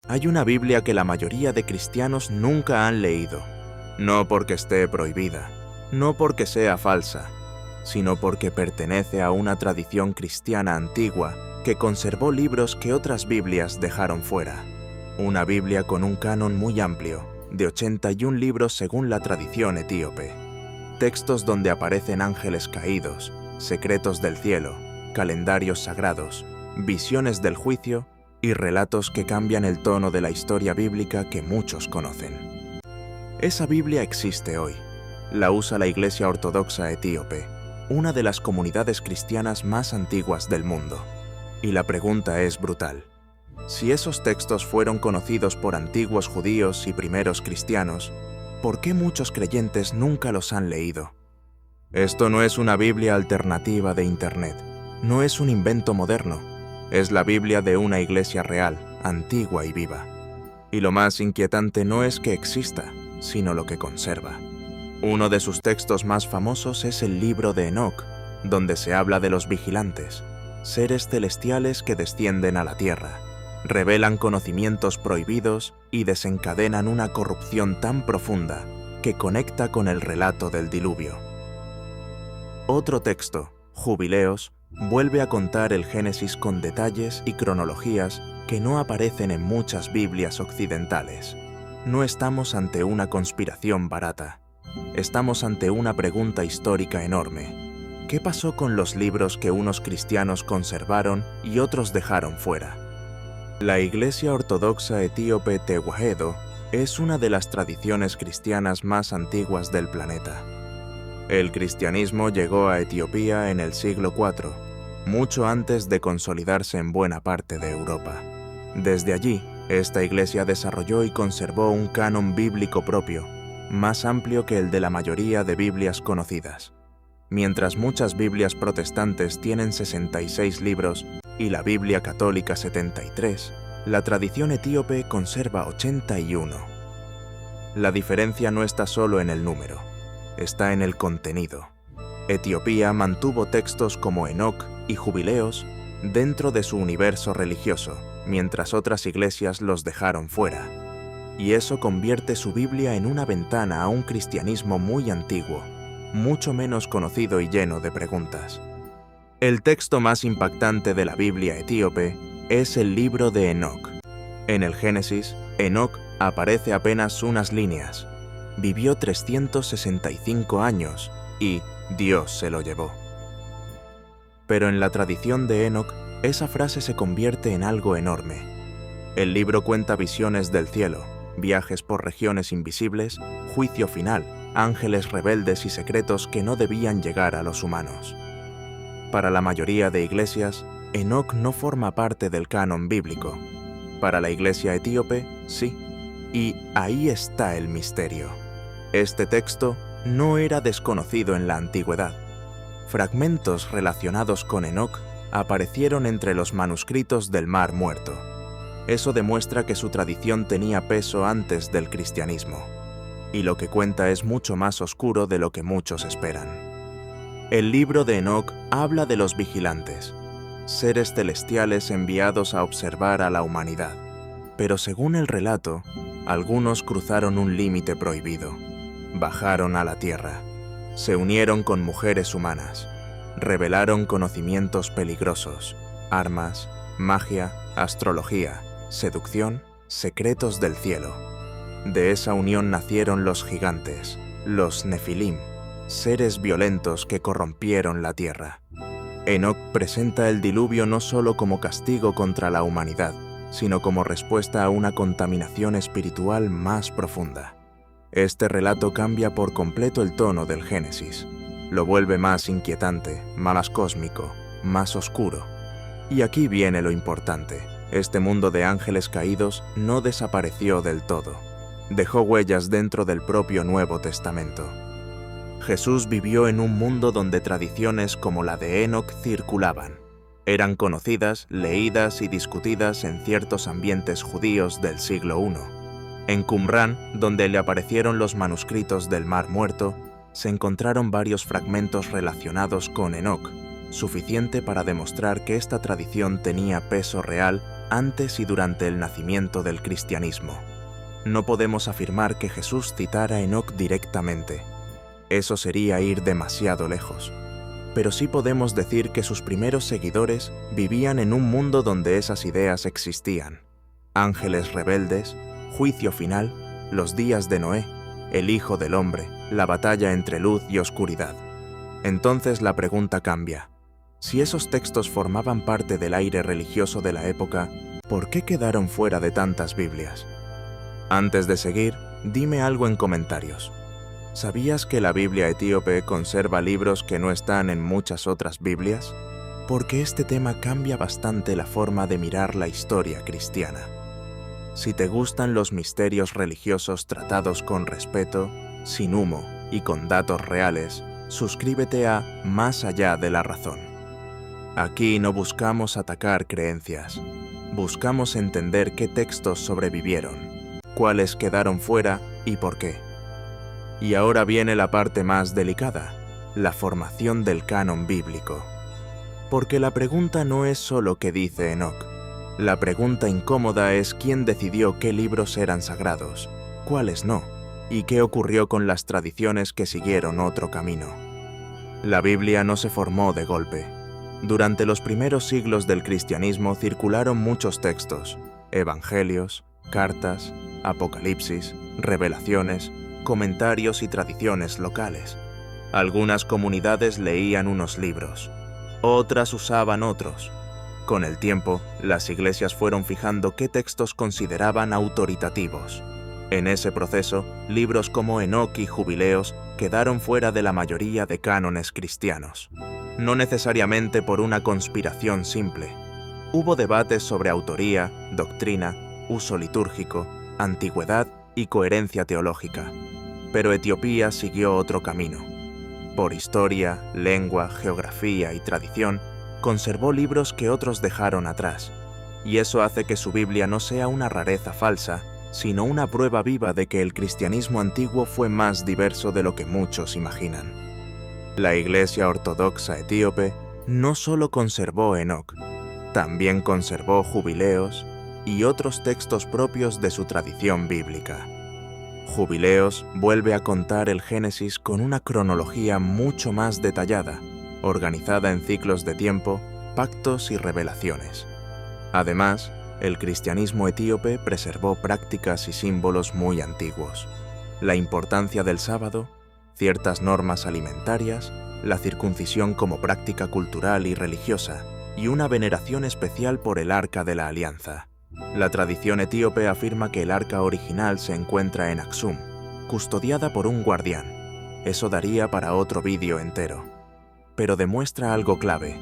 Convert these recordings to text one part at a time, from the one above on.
Hay una Biblia que la mayoría de cristianos nunca han leído, no porque esté prohibida, no porque sea falsa, sino porque pertenece a una tradición cristiana antigua que conservó libros que otras Biblias dejaron fuera. Una Biblia con un canon muy amplio, de 81 libros según la tradición etíope. Textos donde aparecen ángeles caídos, secretos del cielo, calendarios sagrados, visiones del juicio y relatos que cambian el tono de la historia bíblica que muchos conocen. Esa Biblia existe hoy. La usa la Iglesia Ortodoxa Etíope, una de las comunidades cristianas más antiguas del mundo. Y la pregunta es brutal. Si esos textos fueron conocidos por antiguos judíos y primeros cristianos, ¿por qué muchos creyentes nunca los han leído? Esto no es una Biblia alternativa de Internet, no es un invento moderno, es la Biblia de una iglesia real, antigua y viva. Y lo más inquietante no es que exista, sino lo que conserva. Uno de sus textos más famosos es el libro de Enoc, donde se habla de los vigilantes, seres celestiales que descienden a la tierra, revelan conocimientos prohibidos y desencadenan una corrupción tan profunda que conecta con el relato del diluvio. Otro texto, Jubileos, vuelve a contar el Génesis con detalles y cronologías que no aparecen en muchas Biblias occidentales. No estamos ante una conspiración barata. Estamos ante una pregunta histórica enorme. ¿Qué pasó con los libros que unos cristianos conservaron y otros dejaron fuera? La Iglesia Ortodoxa Etíope Tewahedo es una de las tradiciones cristianas más antiguas del planeta. El cristianismo llegó a Etiopía en el siglo IV, mucho antes de consolidarse en buena parte de Europa. Desde allí, esta iglesia desarrolló y conservó un canon bíblico propio, más amplio que el de la mayoría de Biblias conocidas. Mientras muchas Biblias protestantes tienen 66 libros y la Biblia católica 73, la tradición etíope conserva 81. La diferencia no está solo en el número, está en el contenido. Etiopía mantuvo textos como Enoc y Jubileos dentro de su universo religioso, mientras otras iglesias los dejaron fuera. Y eso convierte su Biblia en una ventana a un cristianismo muy antiguo, mucho menos conocido y lleno de preguntas. El texto más impactante de la Biblia etíope es el libro de Enoc. En el Génesis, Enoc aparece apenas unas líneas. Vivió 365 años y Dios se lo llevó. Pero en la tradición de Enoc, esa frase se convierte en algo enorme. El libro cuenta visiones del cielo, viajes por regiones invisibles, juicio final, ángeles rebeldes y secretos que no debían llegar a los humanos. Para la mayoría de iglesias, Enoc no forma parte del canon bíblico. Para la iglesia etíope, sí. Y ahí está el misterio. Este texto no era desconocido en la antigüedad. Fragmentos relacionados con Enoc aparecieron entre los manuscritos del Mar Muerto. Eso demuestra que su tradición tenía peso antes del cristianismo. Y lo que cuenta es mucho más oscuro de lo que muchos esperan. El libro de Enoc habla de los vigilantes, seres celestiales enviados a observar a la humanidad. Pero según el relato, algunos cruzaron un límite prohibido. Bajaron a la tierra, se unieron con mujeres humanas, revelaron conocimientos peligrosos, armas, magia, astrología, seducción, secretos del cielo. De esa unión nacieron los gigantes, los Nefilim, seres violentos que corrompieron la tierra. Enoc presenta el diluvio no solo como castigo contra la humanidad, sino como respuesta a una contaminación espiritual más profunda. Este relato cambia por completo el tono del Génesis. Lo vuelve más inquietante, más cósmico, más oscuro. Y aquí viene lo importante. Este mundo de ángeles caídos no desapareció del todo. Dejó huellas dentro del propio Nuevo Testamento. Jesús vivió en un mundo donde tradiciones como la de Enoc circulaban. Eran conocidas, leídas y discutidas en ciertos ambientes judíos del siglo I. En Qumrán, donde le aparecieron los manuscritos del Mar Muerto, se encontraron varios fragmentos relacionados con Enoc, suficiente para demostrar que esta tradición tenía peso real antes y durante el nacimiento del cristianismo. No podemos afirmar que Jesús citara a Enoc directamente. Eso sería ir demasiado lejos. Pero sí podemos decir que sus primeros seguidores vivían en un mundo donde esas ideas existían. Ángeles rebeldes, juicio final, los días de Noé, el Hijo del Hombre, la batalla entre luz y oscuridad. Entonces la pregunta cambia. Si esos textos formaban parte del aire religioso de la época, ¿por qué quedaron fuera de tantas Biblias? Antes de seguir, dime algo en comentarios. ¿Sabías que la Biblia etíope conserva libros que no están en muchas otras Biblias? Porque este tema cambia bastante la forma de mirar la historia cristiana. Si te gustan los misterios religiosos tratados con respeto, sin humo y con datos reales, suscríbete a Más allá de la razón. Aquí no buscamos atacar creencias, buscamos entender qué textos sobrevivieron, cuáles quedaron fuera y por qué. Y ahora viene la parte más delicada, la formación del canon bíblico. Porque la pregunta no es solo qué dice Enoc. La pregunta incómoda es quién decidió qué libros eran sagrados, cuáles no, y qué ocurrió con las tradiciones que siguieron otro camino. La Biblia no se formó de golpe. Durante los primeros siglos del cristianismo circularon muchos textos, evangelios, cartas, apocalipsis, revelaciones, comentarios y tradiciones locales. Algunas comunidades leían unos libros, otras usaban otros. Con el tiempo, las iglesias fueron fijando qué textos consideraban autoritativos. En ese proceso, libros como Enoc y Jubileos quedaron fuera de la mayoría de cánones cristianos. No necesariamente por una conspiración simple. Hubo debates sobre autoría, doctrina, uso litúrgico, antigüedad y coherencia teológica. Pero Etiopía siguió otro camino. Por historia, lengua, geografía y tradición, conservó libros que otros dejaron atrás. Y eso hace que su Biblia no sea una rareza falsa, sino una prueba viva de que el cristianismo antiguo fue más diverso de lo que muchos imaginan. La Iglesia Ortodoxa etíope no solo conservó Enoc, también conservó Jubileos y otros textos propios de su tradición bíblica. Jubileos vuelve a contar el Génesis con una cronología mucho más detallada, organizada en ciclos de tiempo, pactos y revelaciones. Además, el cristianismo etíope preservó prácticas y símbolos muy antiguos. La importancia del sábado, ciertas normas alimentarias, la circuncisión como práctica cultural y religiosa, y una veneración especial por el Arca de la Alianza. La tradición etíope afirma que el arca original se encuentra en Aksum, custodiada por un guardián. Eso daría para otro vídeo entero. Pero demuestra algo clave.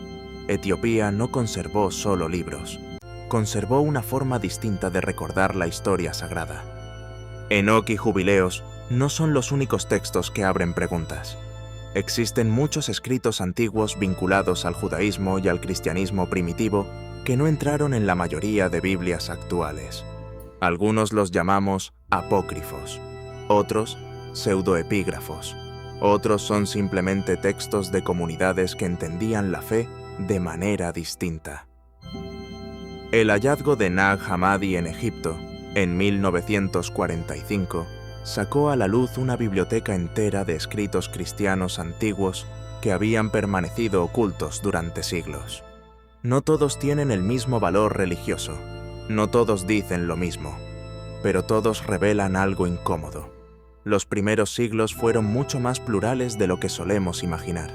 Etiopía no conservó solo libros. Conservó una forma distinta de recordar la historia sagrada. Enoc y Jubileos no son los únicos textos que abren preguntas. Existen muchos escritos antiguos vinculados al judaísmo y al cristianismo primitivo que no entraron en la mayoría de Biblias actuales. Algunos los llamamos apócrifos, otros pseudoepígrafos, otros son simplemente textos de comunidades que entendían la fe de manera distinta. El hallazgo de Nag Hammadi en Egipto, en 1945, sacó a la luz una biblioteca entera de escritos cristianos antiguos que habían permanecido ocultos durante siglos. No todos tienen el mismo valor religioso, no todos dicen lo mismo, pero todos revelan algo incómodo. Los primeros siglos fueron mucho más plurales de lo que solemos imaginar.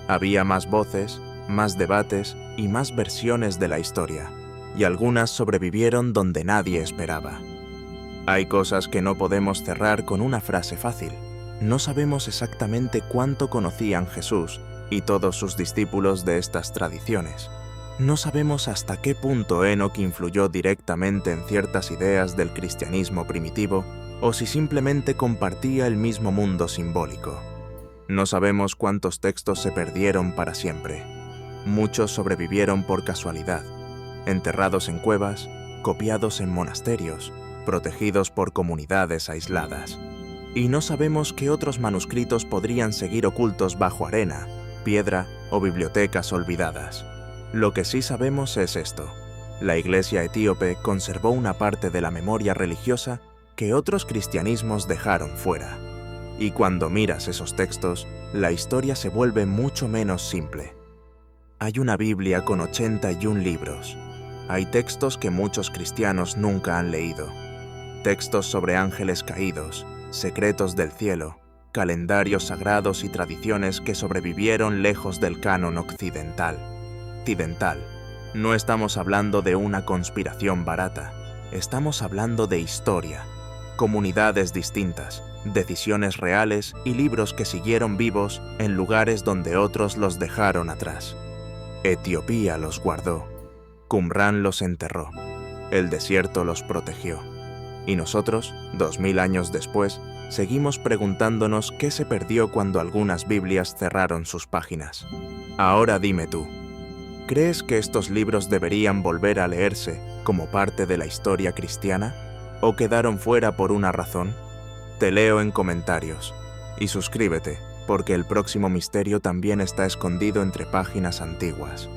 Había más voces, más debates y más versiones de la historia, y algunas sobrevivieron donde nadie esperaba. Hay cosas que no podemos cerrar con una frase fácil. No sabemos exactamente cuánto conocían Jesús y todos sus discípulos de estas tradiciones. No sabemos hasta qué punto Enoc influyó directamente en ciertas ideas del cristianismo primitivo o si simplemente compartía el mismo mundo simbólico. No sabemos cuántos textos se perdieron para siempre. Muchos sobrevivieron por casualidad, enterrados en cuevas, copiados en monasterios, protegidos por comunidades aisladas. Y no sabemos qué otros manuscritos podrían seguir ocultos bajo arena, piedra o bibliotecas olvidadas. Lo que sí sabemos es esto. La Iglesia etíope conservó una parte de la memoria religiosa que otros cristianismos dejaron fuera. Y cuando miras esos textos, la historia se vuelve mucho menos simple. Hay una Biblia con 81 libros. Hay textos que muchos cristianos nunca han leído. Textos sobre ángeles caídos, secretos del cielo, calendarios sagrados y tradiciones que sobrevivieron lejos del canon occidental. No estamos hablando de una conspiración barata. Estamos hablando de historia, comunidades distintas, decisiones reales y libros que siguieron vivos en lugares donde otros los dejaron atrás. Etiopía los guardó, Qumrán los enterró, el desierto los protegió. Y nosotros, 2000 años después, seguimos preguntándonos qué se perdió cuando algunas Biblias cerraron sus páginas. Ahora dime tú, ¿crees que estos libros deberían volver a leerse como parte de la historia cristiana? ¿O quedaron fuera por una razón? Te leo en comentarios. Y suscríbete, porque el próximo misterio también está escondido entre páginas antiguas.